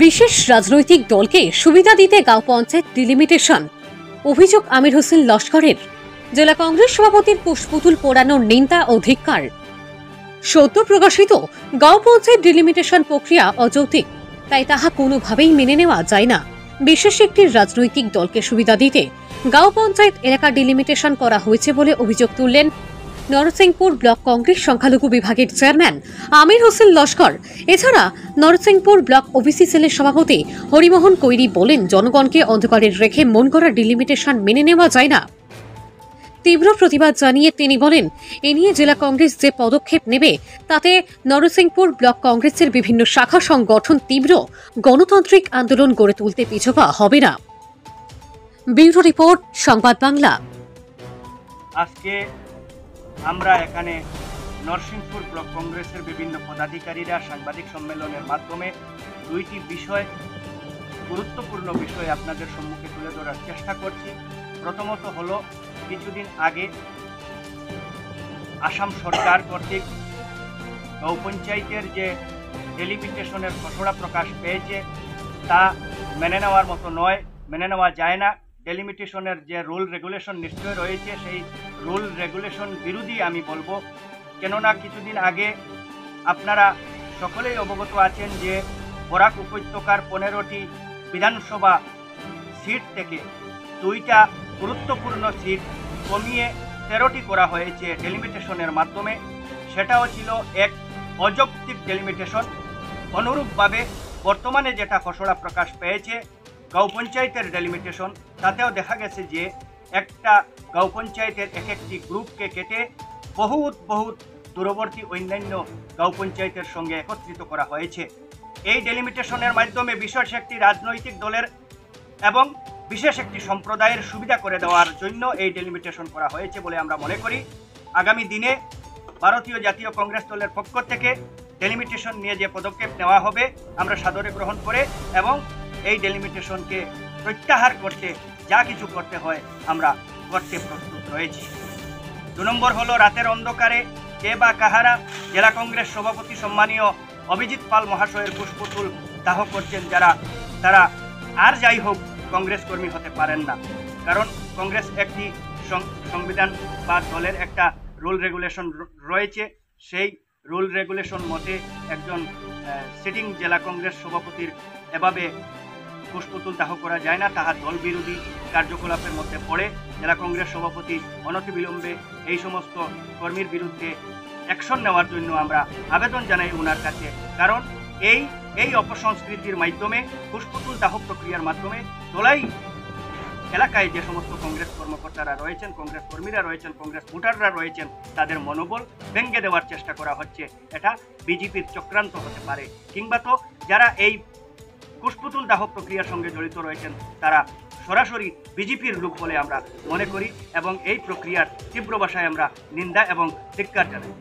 বিশেষ রাজনৈতিক দলকে সুবিধা দিতে গাঁও পঞ্চায়েত ডিলিমিটেশন, অভিযোগ আমির হোসেন লস্করের। জেলা কংগ্রেস সভাপতির পুষ্পপুতুল পোড়ানোর নিন্দা ও ধিক্কার। সদ্য প্রকাশিত গাঁও পঞ্চায়েত ডিলিমিটেশন প্রক্রিয়া অযৌক্তিক, তাই তাহা কোনোভাবেই মেনে নেওয়া যায় না। বিশেষ একটি রাজনৈতিক দলকে সুবিধা দিতে গাঁও পঞ্চায়েত এলাকা ডিলিমিটেশন করা হয়েছে বলে অভিযোগ তুললেন নরসিংপুর ব্লক কংগ্রেস সংখ্যালঘু বিভাগের চেয়ারম্যান আমির হোসেন লস্কর। এছাড়া নরসিংপুর ব্লক ওবিসি সেলের সভাপতি হরিমোহন কৈরি বলেন, জনগণকে অন্ধকারে রেখে মন করা ডিলিমিটেশন মেনে নেওয়া যায় না। তীব্র প্রতিবাদ জানিয়ে তিনি বলেন, এ নিয়ে জেলা কংগ্রেস যে পদক্ষেপ নেবে তাতে নরসিংপুর ব্লক কংগ্রেসের বিভিন্ন শাখা সংগঠন তীব্র গণতান্ত্রিক আন্দোলন গড়ে তুলতে পিছপা হবে না। ব্যুরো রিপোর্ট, সংবাদ বাংলা। আজকে আমরা এখানে নরসিংপুর ব্লক কংগ্রেসের বিভিন্ন পদাধিকারীরা সাংবাদিক সম্মেলনের মাধ্যমে দুইটি বিষয়, গুরুত্বপূর্ণ বিষয় আপনাদের সম্মুখে তুলে ধরার চেষ্টা করছি। প্রথমত হলো, কিছুদিন আগে আসাম সরকার কর্তৃক গাঁও পঞ্চায়েতের যে ডেলিমিটেশনের খসড়া প্রকাশ পেয়েছে তা মেনে নেওয়ার মতো নয়, মেনে নেওয়া যায় না। ডেলিমিটেশনের যে রুল রেগুলেশন নিশ্চয় রয়েছে, সেই রুল রেগুলেশন বিরোধী আমি বলবো। কেননা কিছুদিন আগে আপনারা সকলেই অবগত আছেন যে বরাক উপত্যকার 15টি বিধানসভা সিট থেকে 2টা গুরুত্বপূর্ণ সিট কমিয়ে 13টি করা হয়েছে ডেলিমিটেশনের মাধ্যমে। সেটাও ছিল এক অযৌক্তিক ডেলিমিটেশন। অনুরূপভাবে বর্তমানে যেটা খসড়া প্রকাশ পেয়েছে গাঁও পঞ্চায়েতের ডেলিমিটেশন, তাতেও দেখা গেছে যে একটা গাঁও পঞ্চায়েতের এক একটি গ্রুপকে কেটে বহুত দূরবর্তী অন্যান্য গাঁও পঞ্চায়েতের সঙ্গে একত্রিত করা হয়েছে। এই ডেলিমিটেশনের মাধ্যমে বিশেষ একটি রাজনৈতিক দলের এবং বিশেষ একটি সম্প্রদায়ের সুবিধা করে দেওয়ার জন্য এই ডেলিমিটেশন করা হয়েছে বলে আমরা মনে করি। আগামী দিনে ভারতীয় জাতীয় কংগ্রেস দলের পক্ষ থেকে ডেলিমিটেশন নিয়ে যে পদক্ষেপ নেওয়া হবে আমরা সাদরে গ্রহণ করে এবং এই ডেলিমিটেশনকে প্রত্যাহার করতে যা কিছু করতে হয় আমরা করতে প্রস্তুত রয়েছি। 2 নম্বর হলো, রাতের অন্ধকারে কে বা কাহারা জেলা কংগ্রেস সভাপতি সম্মানীয় অভিজিৎ পাল মহাশয়ের পুষ্পতুল দাহ করছেন, তারা আর যাই হোক কংগ্রেস কর্মী হতে পারেন না। কারণ কংগ্রেস একটি সংবিধান বা দলের একটা রুল রেগুলেশন রয়েছে। সেই রুল রেগুলেশন মতে একজন সিটিং জেলা কংগ্রেস সভাপতির এভাবে পুষ্পতুল দাহ করা যায় না, তাহা দল বিরোধী কার্যকলাপের মধ্যে পড়ে। জেলা কংগ্রেস সভাপতি অনতিবিলম্বে এই সমস্ত কর্মীর বিরুদ্ধে অ্যাকশন নেওয়ার জন্য আমরা আবেদন জানাই ওনার কাছে। কারণ এই অপসংস্কৃতির মাধ্যমে, পুষ্পতুল দাহ প্রক্রিয়ার মাধ্যমে দলাই এলাকায় যে সমস্ত কংগ্রেস কর্মকর্তারা রয়েছেন, কংগ্রেস কর্মীরা রয়েছেন, কংগ্রেস ভোটাররা রয়েছেন, তাদের মনোবল ভেঙে দেওয়ার চেষ্টা করা হচ্ছে। এটা বিজেপির চক্রান্ত হতে পারে, কিংবা তো যারা এই পুষ্পতুল দাহ প্রক্রিয়ার সঙ্গে জড়িত রয়েছেন তারা সরাসরি বিজেপির লোক বলে আমরা মনে করি এবং এই প্রক্রিয়ার তীব্র ভাষায় আমরা নিন্দা এবং ধিক্কার জানাই।